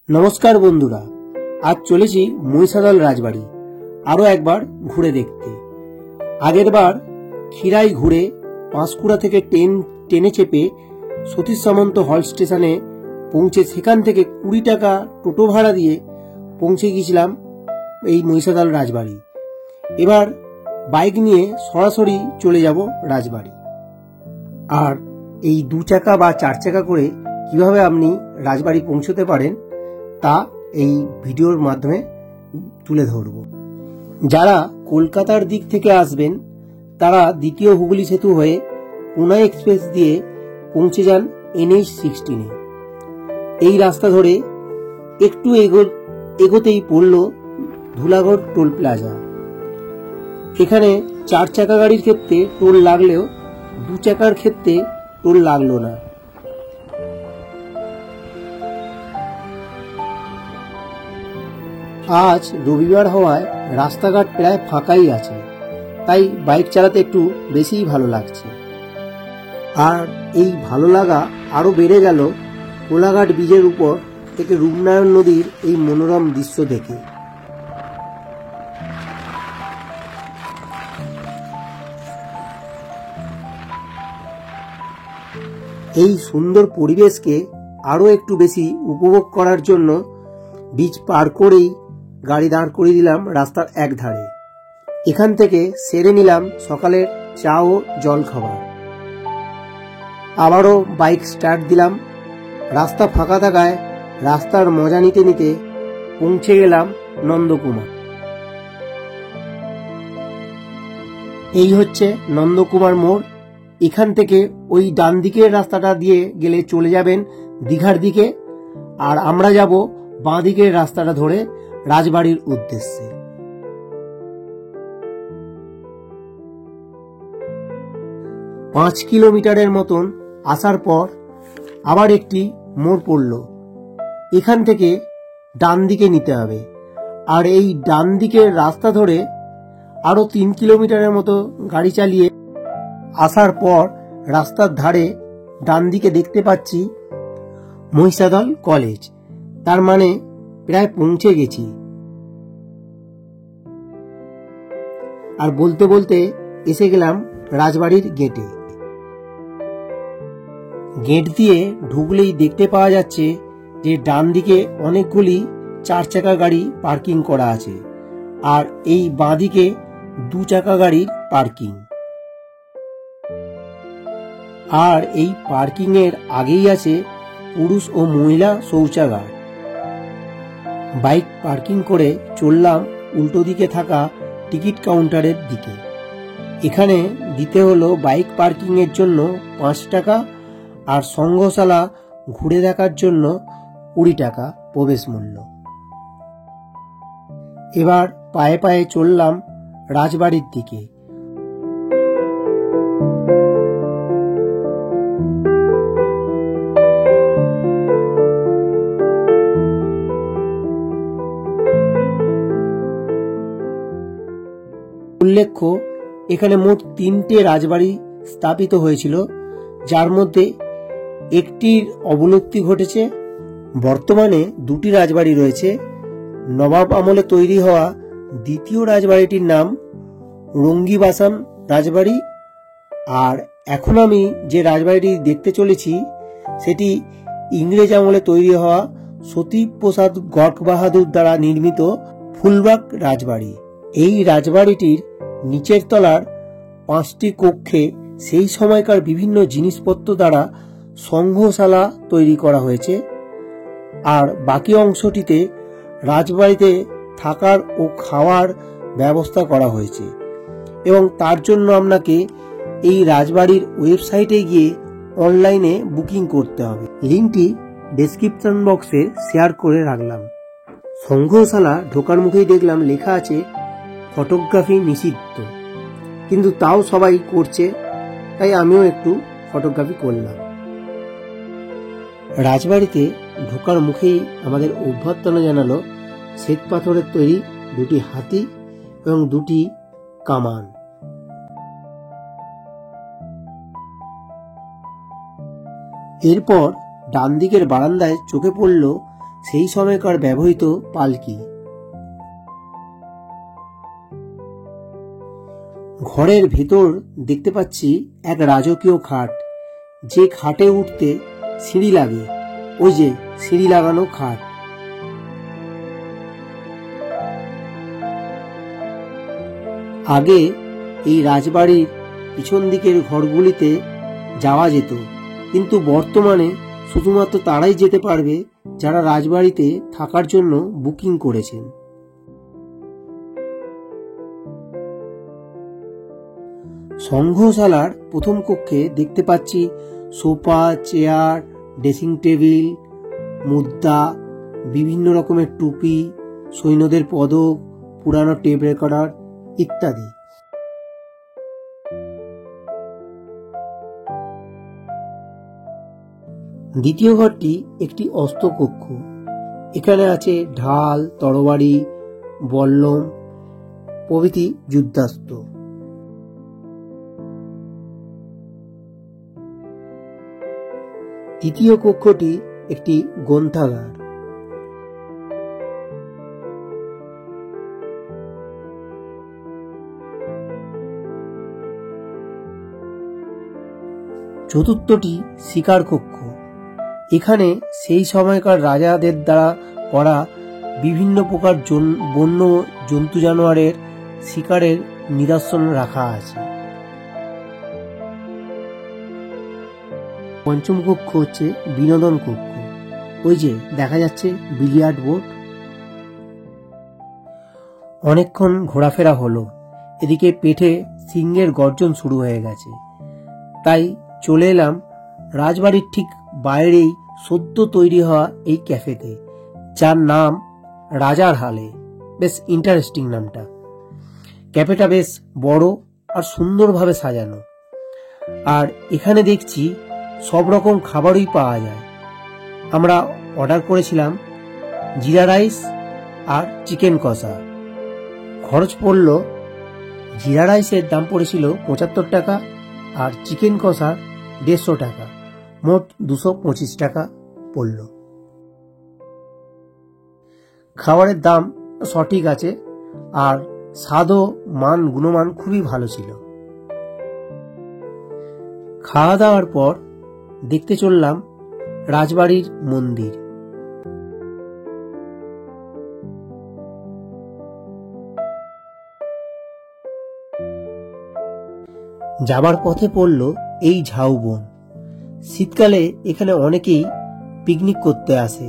নমস্কার বন্ধুরা, আজ চলেছি মহিষাদল রাজবাড়ি আরো একবার ঘুরে দেখতে। আগের বার খিরাই ঘুরে পাঁশকুড়া থেকে ট্রেনে চেপে সতীশ সামন্ত হল স্টেশনে পৌঁছে সেখান থেকে 20 টাকা টোটো ভাড়া দিয়ে পৌঁছে গিয়েছিলাম এই মহিষাদল রাজবাড়ি। এবার বাইক নিয়ে সরাসরি চলে যাব রাজবাড়ি। আর এই 2 চাকা বা 4 চাকা করে কিভাবে আপনি রাজবাড়ি পৌঁছতে পারেন তা এই ভিডিওর মাধ্যমে তুলে ধরব। যারা কলকাতার দিক থেকে আসবেন তারা দ্বিতীয় হুগলি সেতু হয়ে পুনা এক্সপ্রেস দিয়ে পৌঁছে যান NH-16। এই রাস্তা ধরে একটু এগোতেই পড়ল ধুলাগড় টোল প্লাজা। এখানে 4 চাকা গাড়ির ক্ষেত্রে টোল লাগলেও 2 চাকার ক্ষেত্রে টোল লাগলো না। আজ রবিবার হওয়ায় রাস্তাঘাট প্রায় ফাঁকাই আছে, তাই বাইক চালাতে একটু বেশিই ভালো লাগছে। আর এই ভালো লাগা আরো বেড়ে গেল কোলাঘাট ব্রিজের উপর থেকে রূপনারায়ণ নদীর এই মনোরম দৃশ্য দেখে। এই সুন্দর পরিবেশকে আরো একটু বেশি উপভোগ করার জন্য ব্রিজ পার করেই গাড়ি দাঁড় করিয়ে দিলাম রাস্তার এক ধারে। এখান থেকে সেরে নিলাম সকালের চা ও জল খাবার। আবারও বাইক স্টার্ট দিলাম। রাস্তা ফাঁকা থাকায় রাস্তার মজা নিতে নিতে পৌঁছে গেলাম নন্দকুমার। এই হচ্ছে নন্দকুমার মোড়। এখান থেকে ওই ডান দিকের রাস্তাটা দিয়ে গেলে চলে যাবেন দীঘার দিকে, আর আমরা যাব বাঁ দিকের রাস্তাটা ধরে রাজবাড়ির উদ্দেশ্যে। পাঁচ কিলোমিটারের মতন আসার পর আবার একটি মোড় পড়ল। এখান থেকে ডান দিকে নিতে হবে, আর এই ডান দিকের রাস্তা ধরে আরো 3 কিলোমিটারের মতো গাড়ি চালিয়ে আসার পর রাস্তার ধারে ডান দিকে দেখতে পাচ্ছি মহিষাদল কলেজ। তার মানে প্রায় পৌঁছে গেছি। আর বলতে বলতে এসে গেলাম রাজবাড়ির গেটে। গেট দিয়ে ঢুকলেই দেখতে পাওয়া যাচ্ছে যে ডান দিকে অনেকগুলি 4 চাকা গাড়ি পার্কিং করা আছে, আর এই বাঁ দিকে 2 চাকা গাড়ির পার্কিং। আর এই পার্কিং এর আগেই আছে পুরুষ ও মহিলা শৌচাগার। বাইক পার্কিং করে চললাম উল্টো দিকে থাকা টিকিট কাউন্টারের দিকে। এখানে দিতে হলো বাইক পার্কিং এর জন্য 5 টাকা, আর সংগ্রহশালা ঘুরে দেখার জন্য 20 টাকা প্রবেশ মূল্য। এবার পায়ে পায়ে চললাম রাজবাড়ির দিকে। উল্লেখ্য, এখানে মোট 3টে রাজবাড়ি স্থাপিত হয়েছিল, যার মধ্যে একটির অবলুপ্তি ঘটেছে। বর্তমানে 2টি রাজবাড়ি রয়েছে। নবাব আমলে তৈরি হওয়া দ্বিতীয় রাজবাড়িটির নাম রঙ্গিবাসাম রাজবাড়ি, আর এখন আমি যে রাজবাড়িটি দেখতে চলেছি সেটি ইংরেজ আমলে তৈরি হওয়া সতীপ্রসাদ গর্গ বাহাদুর দ্বারা নির্মিত ফুলবাগ রাজবাড়ি। এই রাজবাড়িটির নিচের তলার 5টি কক্ষে সেই সময়কার বিভিন্ন জিনিসপত্র দ্বারা সংগ্রহশালা তৈরি করা হয়েছে, আর বাকি অংশটিতে রাজবাড়িতে থাকার ও খাওয়ার ব্যবস্থা করা হয়েছে। এবং তার জন্য আপনাকে এই রাজবাড়ির ওয়েবসাইটে গিয়ে অনলাইনে বুকিং করতে হবে। লিঙ্কটি ডেসক্রিপশন বক্সে শেয়ার করে রাখলাম। সংগ্রহশালা ঢোকার মুখেই দেখলাম লেখা আছে ফটোগ্রাফি নিষিদ্ধ, কিন্তু তাও সবাই করছে, তাই আমিও একটু ফটোগ্রাফি করলাম। রাজবাড়িতে ঢোকার মুখেই আমাদের অভ্যর্থনা জানালো শ্বেত পাথরের তৈরি 2টি হাতি এবং 2টি কামান। এরপর ডান দিকের বারান্দায় চোখে পড়ল সেই সময়কার ব্যবহৃত পালকি। ঘরের ভেতর দেখতে পাচ্ছি এক রাজকীয় খাট, যে খাটে উঠতে সিঁড়ি লাগে, ওই যে সিঁড়ি লাগানো খাট। আগে এই রাজবাড়ির পিছন দিকের ঘরগুলিতে যাওয়া যেত, কিন্তু বর্তমানে শুধুমাত্র তারাই যেতে পারবে যারা রাজবাড়িতে থাকার জন্য বুকিং করেছেন। সংগ্রহশালার প্রথম কক্ষে দেখতে পাচ্ছি সোফা, চেয়ার, ড্রেসিং টেবিল, মুদ্রা, বিভিন্ন রকমের টুপি, সৈন্যদের পদক, পুরানো টেপ রেকর্ডার ইত্যাদি। দ্বিতীয় ঘরটি একটি অস্ত্র কক্ষ। এখানে আছে ঢাল, তরবারি, বল্লম প্রভৃতি যুদ্ধাস্ত্র। তৃতীয় কক্ষটি একটি গ্রন্থাগার। চতুর্থটি শিকার কক্ষ। এখানে সেই সময়কার রাজাদের দ্বারা করা বিভিন্ন প্রকার বন্য জন্তু জানোয়ারের শিকারের নিদর্শন রাখা আছে। পঞ্চম কক্ষ হচ্ছে বিনোদন কক্ষ। ওই যে দেখা যাচ্ছে বিলিয়ার্ড বোর্ড। অনেকক্ষণ ঘোরাফেরা হলো, এদিকে পেটে সিংহের গর্জন শুরু হয়ে গেছে, তাই চলে এলাম রাজবাড়ির ঠিক বাইরেই সদ্য তৈরি হওয়া এই ক্যাফেতে, যার নাম রাজার হালে। বেশ ইন্টারেস্টিং নামটা। ক্যাফেটা বেশ বড় আর সুন্দরভাবে সাজানো, আর এখানে দেখছি সব রকম খাবারই পাওয়া যায়। আমরা অর্ডার করেছিলাম জিরা রাইস আর চিকেন কষা। খরচ পড়ল, জিরা রাইসের দাম পড়েছিল 75 টাকা আর চিকেন কষা 150 টাকা, মোট 225 টাকা পড়ল। খাবারের দাম সঠিক আছে আর স্বাদ ও গুণমান খুবই ভালো ছিল। খাওয়া দাওয়ার পর দেখতে চললাম রাজবাড়ির মন্দির। যাবার পথে পড়ল এই ঝাউবন। শীতকালে এখানে অনেকেই পিকনিক করতে আসে।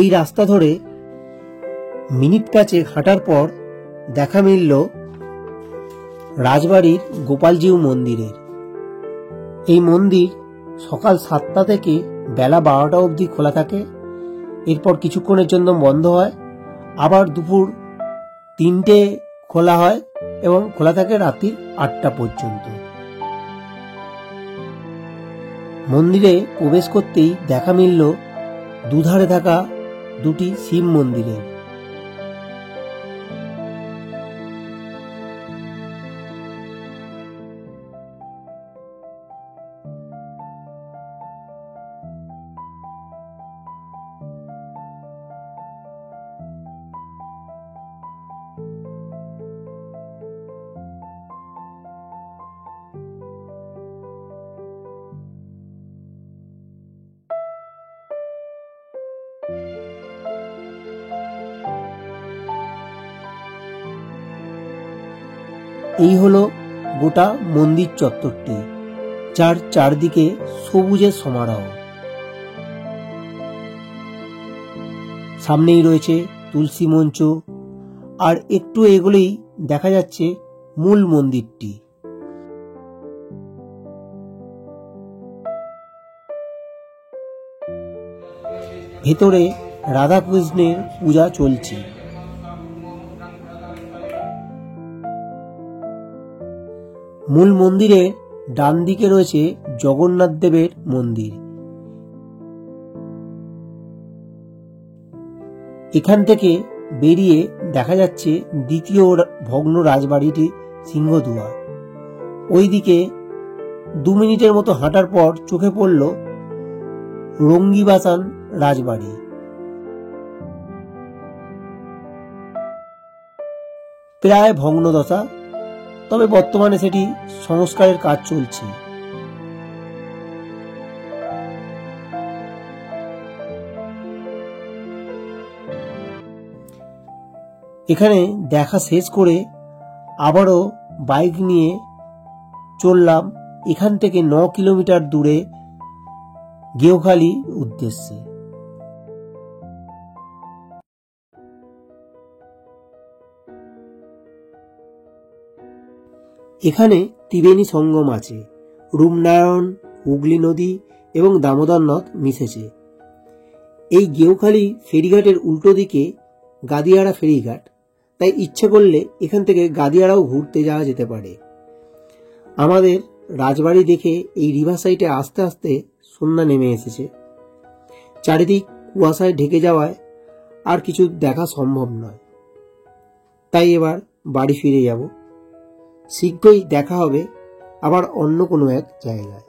এই রাস্তা ধরে মিনিট 5 হাঁটার পর দেখা মিলল রাজবাড়ির গোপালজিউ মন্দিরের। এই মন্দির সকাল 7টা থেকে বেলা 12টা অবধি খোলা থাকে, এরপর কিছুক্ষণের জন্য বন্ধ হয়, আবার দুপুর 3টে খোলা হয় এবং খোলা থাকে রাত্রি 8টা পর্যন্ত। মন্দিরে প্রবেশ করতেই দেখা মিলল দুধারে থাকা দুটি শিব মন্দিরের। এই হলো গোটা মন্দির চত্বরটি, যার চারদিকে সবুজের সমারোহ। সামনেই রয়েছে তুলসী মঞ্চ, আর একটু এগোলেই দেখা যাচ্ছে মূল মন্দিরটি। ভেতরে রাধাকৃষ্ণের পূজা চলছে। মূল মন্দিরের ডান দিকে রয়েছে জগন্নাথ দেবের মন্দির। এখান থেকে বেরিয়ে দেখা যাচ্ছে দ্বিতীয় ভগ্ন রাজবাড়িটি সিংহদুয়ার। ওইদিকে 2 মিনিটের মতো হাঁটার পর চোখে পড়ল রঙ্গিবাসান রাজবাড়ি। প্রায় ভগ্নদশা, তবে বর্তমানে সেটি সংস্কারের কাজ চলছে। এখানে দেখা শেষ করে আবারও বাইক নিয়ে চললাম এখান থেকে 9 কিলোমিটার দূরে গেওখালি উদ্দেশ্যে। এখানে ত্রিবেণী সঙ্গম আছে, রূপনারায়ণ, হুগলি নদী এবং দামোদর নদ মিশেছে। এই গেওখালি ফেরিঘাটের উল্টো দিকে গাদিয়াড়া ফেরিঘাট, তাই ইচ্ছে করলে এখান থেকে গাদিয়াড়াও ঘুরতে যাওয়া যেতে পারে। আমাদের রাজবাড়ি দেখে এই রিভার সাইডে আস্তে আস্তে সন্ধ্যা নেমে এসেছে। চারিদিক কুয়াশায় ঢেকে যাওয়ায় আর কিছু দেখা সম্ভব নয়, তাই এবার বাড়ি ফিরে যাব। শীঘ্রই দেখা হবে আবার অন্য কোনো এক জায়গায়।